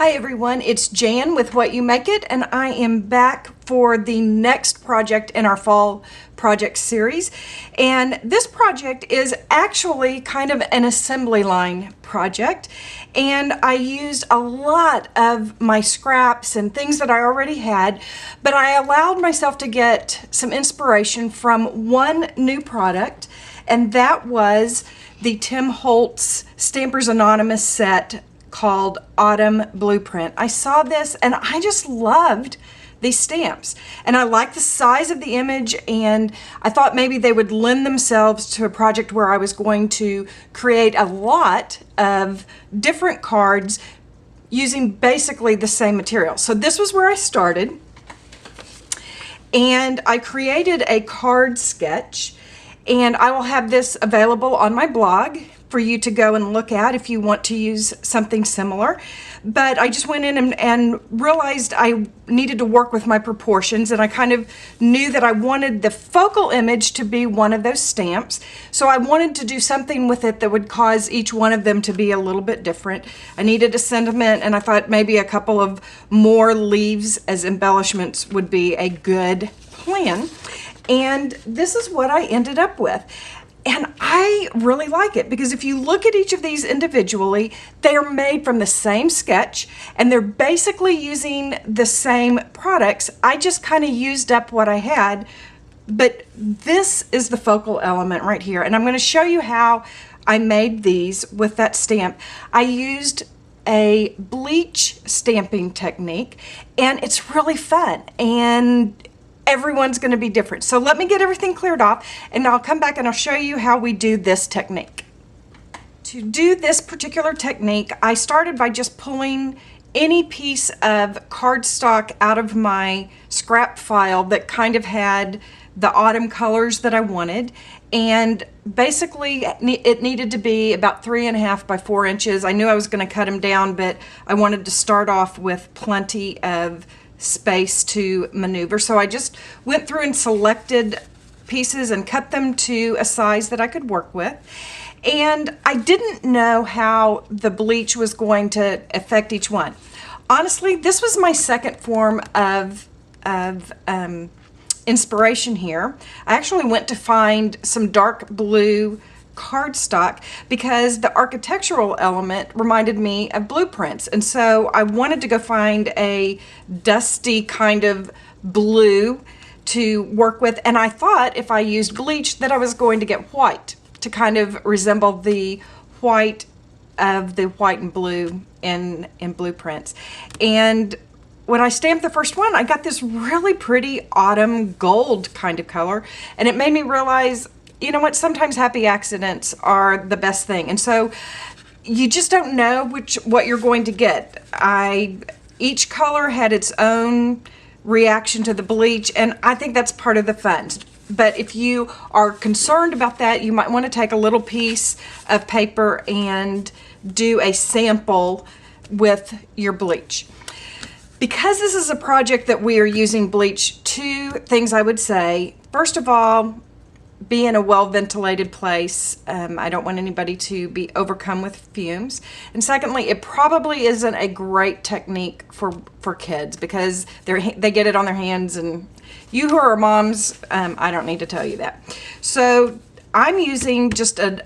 Hi everyone, it's Jan with What You Make It, and I am back for the next project in our fall project series. And this project is actually kind of an assembly line project, and I used a lot of my scraps and things that I already had, but I allowed myself to get some inspiration from one new product, and that was the Tim Holtz Stampers Anonymous set called Autumn Blueprint. I saw this and I just loved these stamps, and I liked the size of the image, and I thought maybe they would lend themselves to a project where I was going to create a lot of different cards using basically the same material. So this was where I started, and I created a card sketch, and I will have this available on my blog for you to go and look at if you want to use something similar. But I just went in and realized I needed to work with my proportions, and I kind of knew that I wanted the focal image to be one of those stamps. So I wanted to do something with it that would cause each one of them to be a little bit different. I needed a sentiment, and I thought maybe a couple of more leaves as embellishments would be a good plan. And this is what I ended up with. And I really like it because if you look at each of these individually, they are made from the same sketch and they're basically using the same products. I just kind of used up what I had, but this is the focal element right here. And I'm going to show you how I made these with that stamp. I used a bleach stamping technique, and it's really fun, and everyone's going to be different. So let me get everything cleared off, and I'll come back and I'll show you how we do this technique. To do this particular technique, I started by just pulling any piece of cardstock out of my scrap file that kind of had the autumn colors that I wanted, and basically it needed to be about 3.5 by 4 inches. I knew I was going to cut them down, but I wanted to start off with plenty of space to maneuver. So I just went through and selected pieces and cut them to a size that I could work with. And I didn't know how the bleach was going to affect each one. Honestly, this was my second form of inspiration here. I actually went to find some dark blue cardstock because the architectural element reminded me of blueprints, and so I wanted to go find a dusty kind of blue to work with, and I thought if I used bleach that I was going to get white to kind of resemble the white of the white and blue in blueprints. And when I stamped the first one, I got this really pretty autumn gold kind of color, and it made me realize, you know what, sometimes happy accidents are the best thing. And so you just don't know what you're going to get. Each color had its own reaction to the bleach, and I think that's part of the fun. But if you are concerned about that, you might want to take a little piece of paper and do a sample with your bleach. Because this is a project that we are using bleach, two things I would say. First of all, be in a well-ventilated place. I don't want anybody to be overcome with fumes. And secondly, it probably isn't a great technique for kids because they get it on their hands, and you who are moms, I don't need to tell you that. So I'm using just a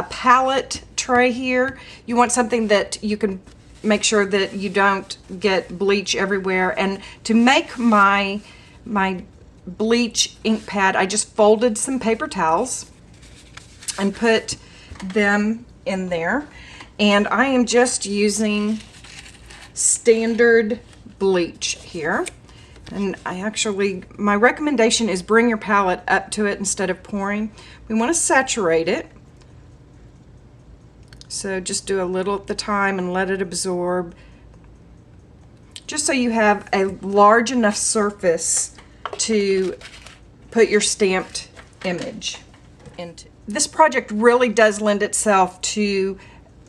palette tray here. You want something that you can make sure that you don't get bleach everywhere. And to make my bleach ink pad, I just folded some paper towels and put them in there, and I am just using standard bleach here. And my recommendation is bring your palette up to it instead of pouring. We want to saturate it, so just do a little at the time and let it absorb, just so you have a large enough surface to put your stamped image into. This project really does lend itself to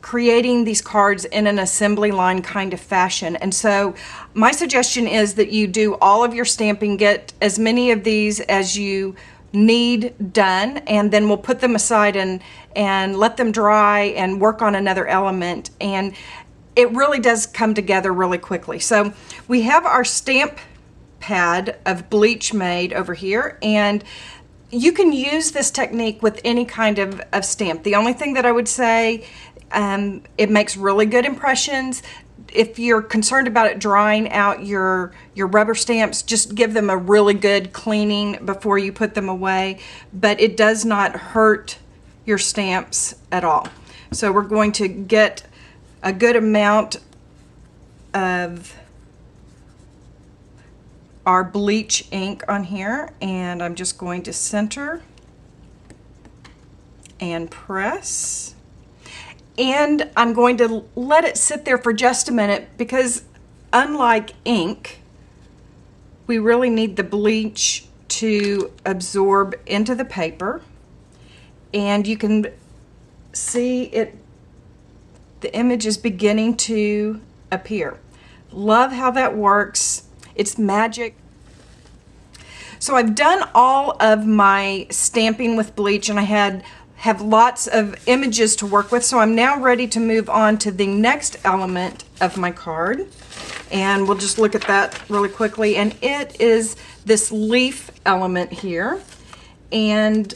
creating these cards in an assembly line kind of fashion, and so my suggestion is that you do all of your stamping, get as many of these as you need done, and then we'll put them aside and let them dry and work on another element. And it really does come together really quickly. So we have our stamp pad of bleach made over here, and you can use this technique with any kind of stamp. The only thing that I would say, it makes really good impressions. If you're concerned about it drying out your rubber stamps, just give them a really good cleaning before you put them away, but it does not hurt your stamps at all. So we're going to get a good amount of our bleach ink on here, and I'm just going to center and press, and I'm going to let it sit there for just a minute, because unlike ink, we really need the bleach to absorb into the paper. And you can see it, the image is beginning to appear. Love how that works. It's magic. So I've done all of my stamping with bleach, and I have lots of images to work with. So I'm now ready to move on to the next element of my card. And we'll just look at that really quickly. And it is this leaf element here. And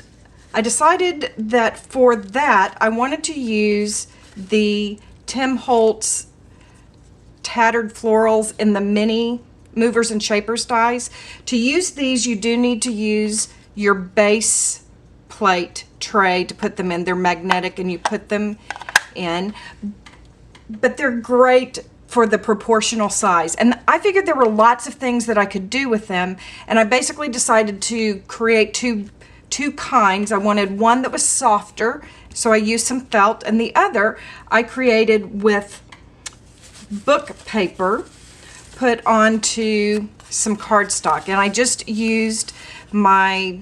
I decided that for that, I wanted to use the Holtz tattered florals in the mini movers and shapers dies. To use these, you do need to use your base plate tray to put them in. They're magnetic and you put them in, but they're great for the proportional size. And I figured there were lots of things that I could do with them, and I basically decided to create two kinds. I wanted one that was softer, so I used some felt, and the other I created with book paper put onto some cardstock. And I just used my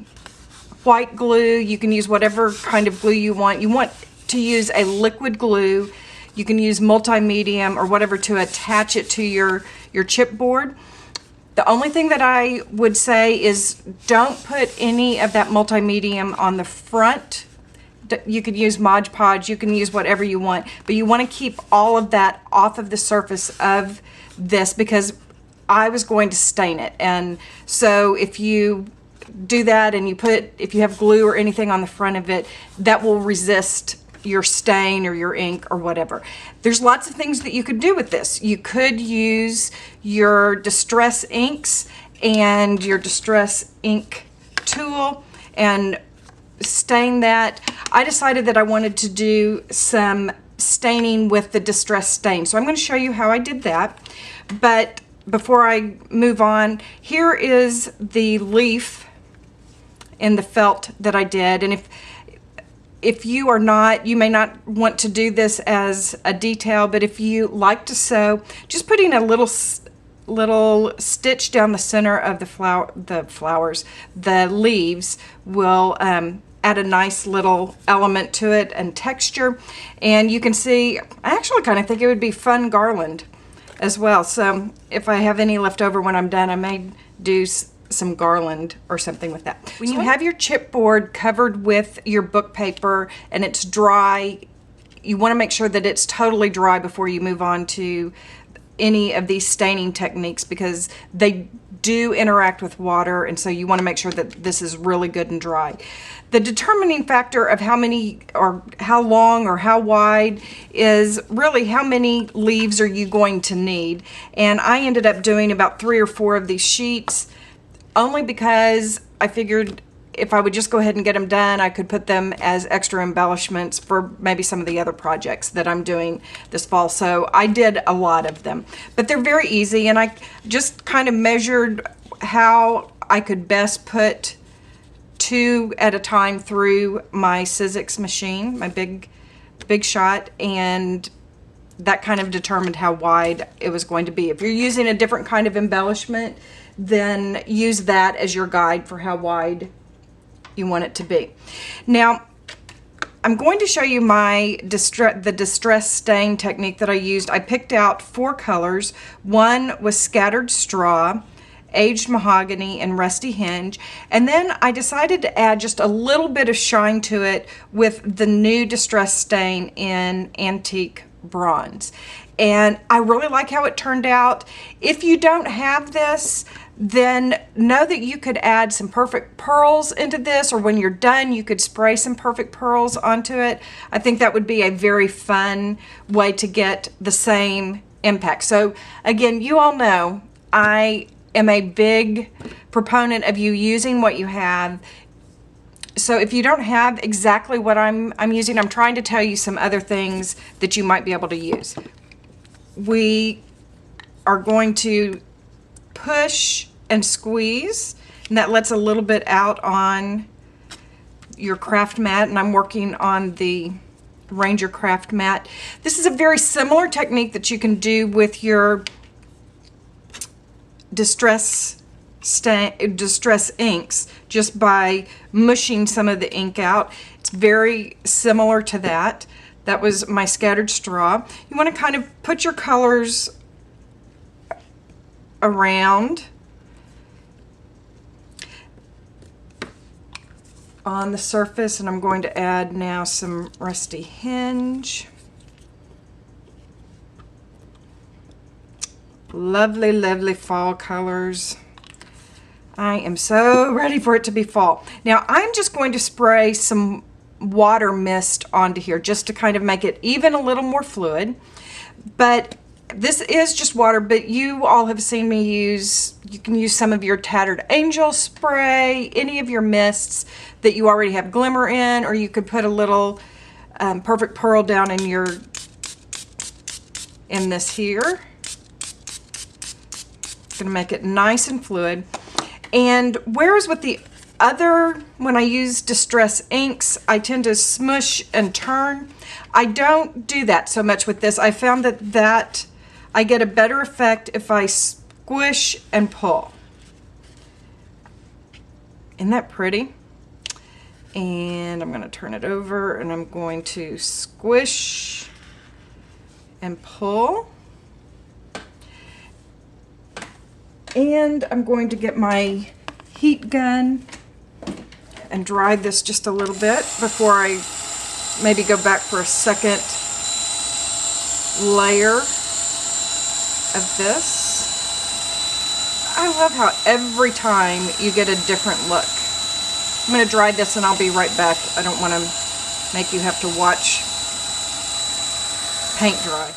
white glue. You can use whatever kind of glue you want. You want to use a liquid glue. You can use multi-medium or whatever to attach it to your chipboard. The only thing that I would say is don't put any of that multi-medium on the front. You could use Mod Podge, you can use whatever you want, but you want to keep all of that off of the surface of this, because I was going to stain it. And so if you do that and if you have glue or anything on the front of it, that will resist your stain or your ink or whatever. There's lots of things that you could do with this. You could use your distress inks and your distress ink tool and stain that. I decided that I wanted to do some staining with the distress stain, so I'm going to show you how I did that. But before I move on, here is the leaf in the felt that I did. And if you are not, you may not want to do this as a detail, but if you like to sew, just putting a little stitch down the center of the leaves will add a nice little element to it and texture. And you can see, I actually kind of think it would be fun garland as well. So if I have any left over when I'm done, I may do some garland or something with that. When you have your chipboard covered with your book paper and it's dry, you want to make sure that it's totally dry before you move on to any of these staining techniques, because they do interact with water, and so you want to make sure that this is really good and dry. The determining factor of how many or how long or how wide is really how many leaves are you going to need. And I ended up doing about 3 or 4 of these sheets, only because I figured if I would just go ahead and get them done, I could put them as extra embellishments for maybe some of the other projects that I'm doing this fall. So I did a lot of them, but they're very easy, and I just kind of measured how I could best put 2 at a time through my Sizzix machine, my big shot, and that kind of determined how wide it was going to be. If you're using a different kind of embellishment, then use that as your guide for how wide you want it to be. Now, I'm going to show you the distress stain technique that I used. I picked out 4 colors. One was scattered straw, aged mahogany, and rusty hinge. And then I decided to add just a little bit of shine to it with the new distress stain in antique bronze. and I really like how it turned out. If you don't have this, then know that you could add some perfect pearls into this, or when you're done you could spray some perfect pearls onto it. I think that would be a very fun way to get the same impact. So again, you all know I am a big proponent of you using what you have. So if you don't have exactly what I'm using, I'm trying to tell you some other things that you might be able to use. We are going to push and squeeze, and that lets a little bit out on your craft mat, and I'm working on the Ranger craft mat. This is a very similar technique that you can do with your distress inks, just by mushing some of the ink out. It's very similar to that. That was my scattered straw. You want to kind of put your colors around on the surface, and I'm going to add now some Rusty Hinge. Lovely, lovely fall colors. I am so ready for it to be fall. Now I'm just going to spray some water mist onto here just to kind of make it even a little more fluid. But this is just water, but you all have seen me use, you can use some of your Tattered Angel spray, any of your mists that you already have glimmer in, or you could put a little Perfect Pearl down in this here. Gonna make it nice and fluid. And whereas with the other, when I use distress inks, I tend to smush and turn, I don't do that so much with this. I found that I get a better effect if I squish and pull. Isn't that pretty? And I'm going to turn it over, and I'm going to squish and pull. And I'm going to get my heat gun and dry this just a little bit before I maybe go back for a second layer of this. I love how every time you get a different look. I'm going to dry this and I'll be right back. I don't want to make you have to watch paint dry.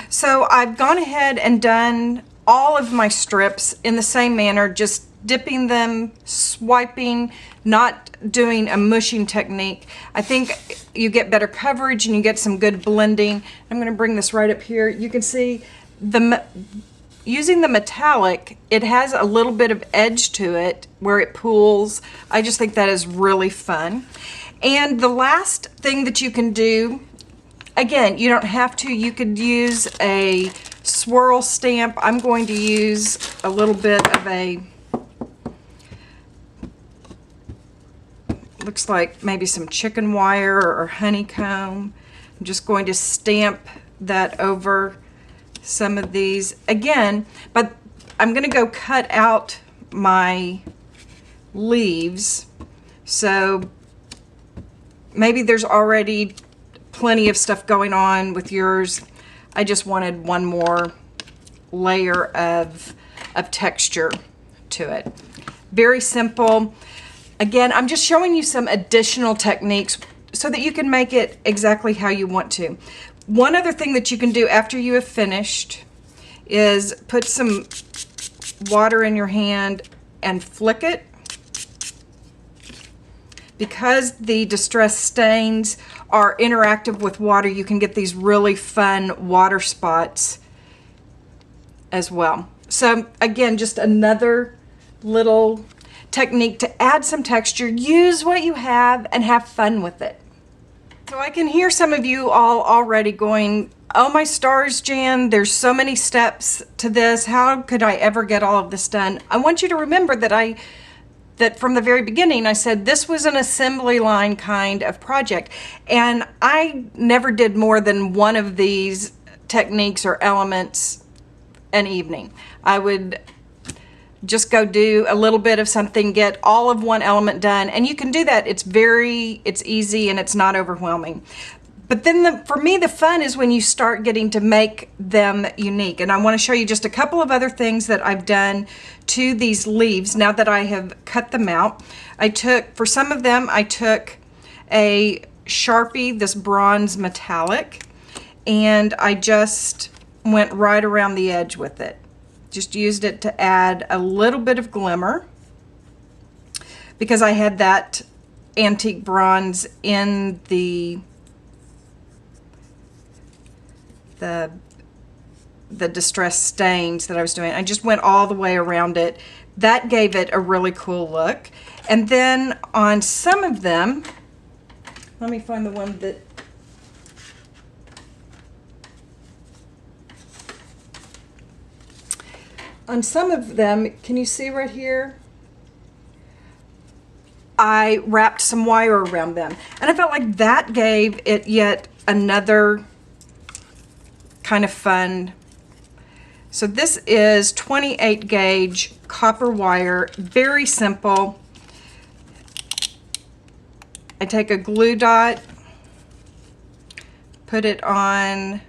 So I've gone ahead and done all of my strips in the same manner, just dipping them, swiping, not doing a mushing technique. I think you get better coverage and you get some good blending. I'm going to bring this right up here. You can see using the metallic, it has a little bit of edge to it where it pools. I just think that is really fun. And the last thing that you can do, again, you don't have to, you could use a swirl stamp. I'm going to use a little bit of a, looks like maybe some chicken wire or honeycomb. I'm just going to stamp that over some of these again, but I'm going to go cut out my leaves, so maybe there's already plenty of stuff going on with yours. I just wanted one more layer of texture to it. Very simple. Again, I'm just showing you some additional techniques so that you can make it exactly how you want to. One other thing that you can do after you have finished is put some water in your hand and flick it. Because the distress stains are interactive with water, you can get these really fun water spots as well. So again, just another little technique to add some texture. Use what you have and have fun with it. So I can hear some of you all already going, oh my stars, Jan, there's so many steps to this. How could I ever get all of this done? I want you to remember that from the very beginning I said this was an assembly line kind of project, and I never did more than one of these techniques or elements an evening. I would just go do a little bit of something, get all of one element done, and you can do that. It's easy and it's not overwhelming. But then for me, the fun is when you start getting to make them unique. And I want to show you just a couple of other things that I've done to these leaves now that I have cut them out. For some of them, I took a Sharpie, this bronze metallic, and I just went right around the edge with it. Just used it to add a little bit of glimmer because I had that antique bronze in the distressed stains that I was doing. I just went all the way around it. That gave it a really cool look. And then on some of them, let me find the one that, on some of them, can you see right here? I wrapped some wire around them. And I felt like that gave it yet another kind of fun. So this is 28 gauge copper wire, very simple. I take a glue dot, put it on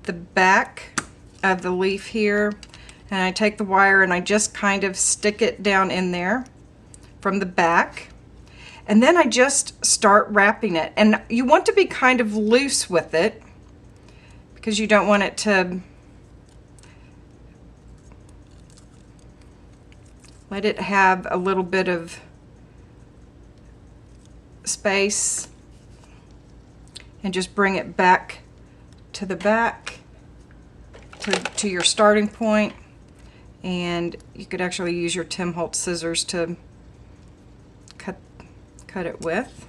the back of the leaf here, and I take the wire and I just kind of stick it down in there from the back, and then I just start wrapping it. And you want to be kind of loose with it because you don't want it to let it have a little bit of space, and just bring it back to the back to your starting point. And you could actually use your Holtz scissors to cut it with,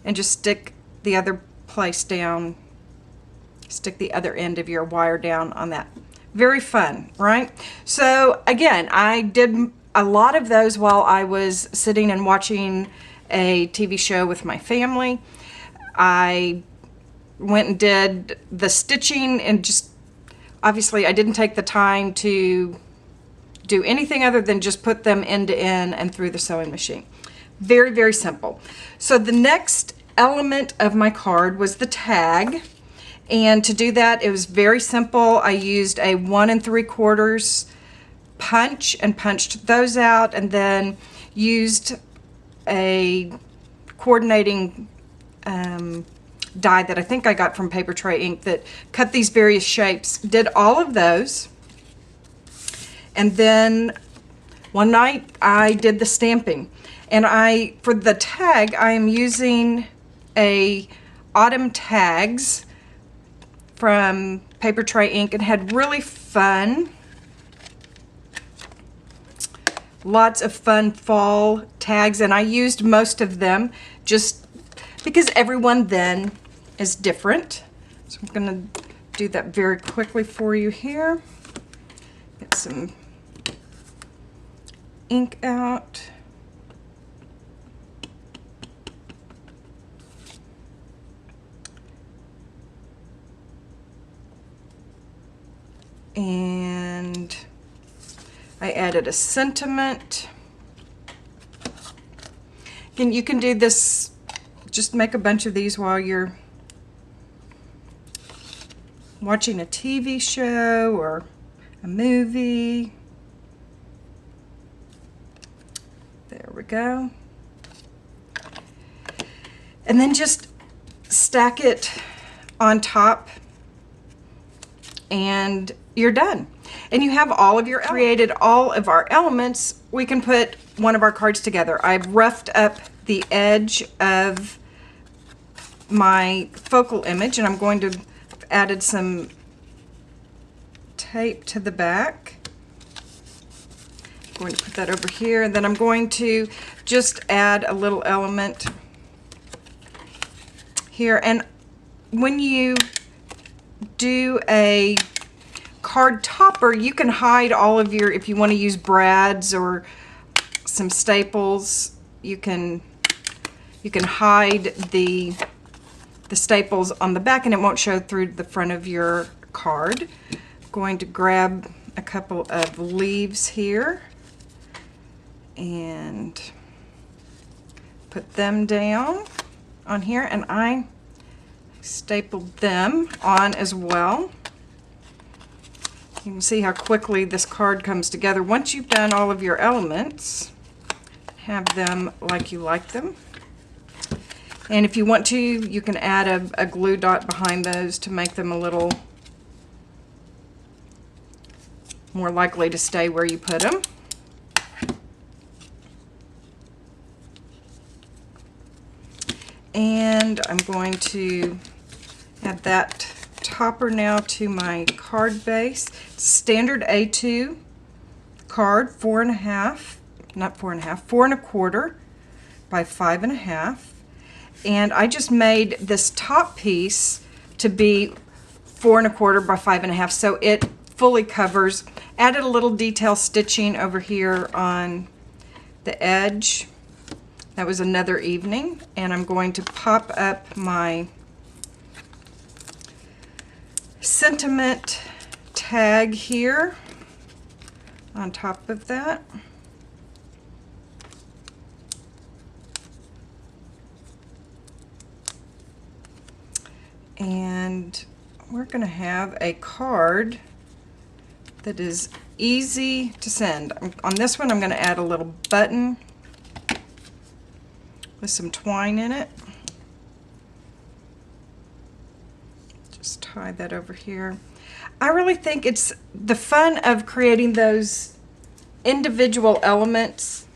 and just stick the other place down, stick the other end of your wire down on that. Very fun, right? So again, I did a lot of those while I was sitting and watching a TV show with my family. I went and did the stitching, and just obviously I didn't take the time to do anything other than just put them end to end and through the sewing machine. Very, very simple. So the next element of my card was the tag. And to do that, it was very simple. I used a 1 3/4 punch and punched those out, and then used a coordinating die that I think I got from Paper Tray Ink that cut these various shapes. Did all of those. And then one night I did the stamping. And for the tag, I am using a Autumn Tags from Paper Tray Ink, and had really fun, lots of fun fall tags, and I used most of them just because everyone then is different. So I'm gonna do that very quickly for you here. Get some ink out. And I added a sentiment. Again, you can do this, just make a bunch of these while you're watching a TV show or a movie. There we go. And then just stack it on top, and you're done. And you have all of your, created all of our elements. We can put one of our cards together. I've roughed up the edge of my focal image, and I'm going to added some tape to the back. I'm going to put that over here, and then I'm going to just add a little element here. And when you do a card topper, you can hide all of your, if you want to use brads or some staples, you can hide the staples on the back, and it won't show through the front of your card. I'm going to grab a couple of leaves here and put them down on here, and I Stapled them on as well. You can see how quickly this card comes together. Once you've done all of your elements, have them like you like them. And if you want to, you can add a glue dot behind those to make them a little more likely to stay where you put them. And I'm going to add that topper now to my card base. Standard A2 card, 4.5, not 4.5, 4.25 by 5.5. And I just made this top piece to be 4.25 by 5.5, so it fully covers. Added a little detail stitching over here on the edge. That was another evening, and I'm going to pop up my sentiment tag here on top of that. And we're going to have a card that is easy to send. On this one, I'm going to add a little button with some twine in it. Just tie that over here. I really think it's the fun of creating those individual elements.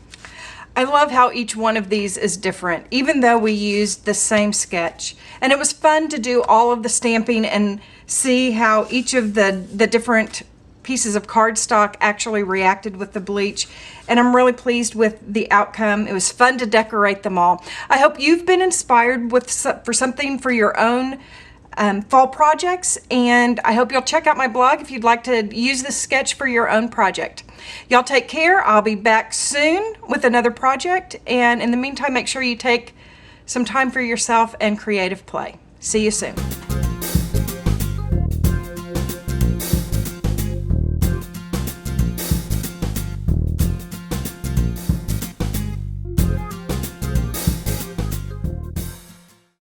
I love how each one of these is different, even though we used the same sketch. And it was fun to do all of the stamping and see how each of the different pieces of cardstock actually reacted with the bleach. And I'm really pleased with the outcome. It was fun to decorate them all. I hope you've been inspired for something for your own fall projects, and I hope you'll check out my blog if you'd like to use this sketch for your own project. Y'all take care. I'll be back soon with another project, and in the meantime, make sure you take some time for yourself and creative play. See you soon.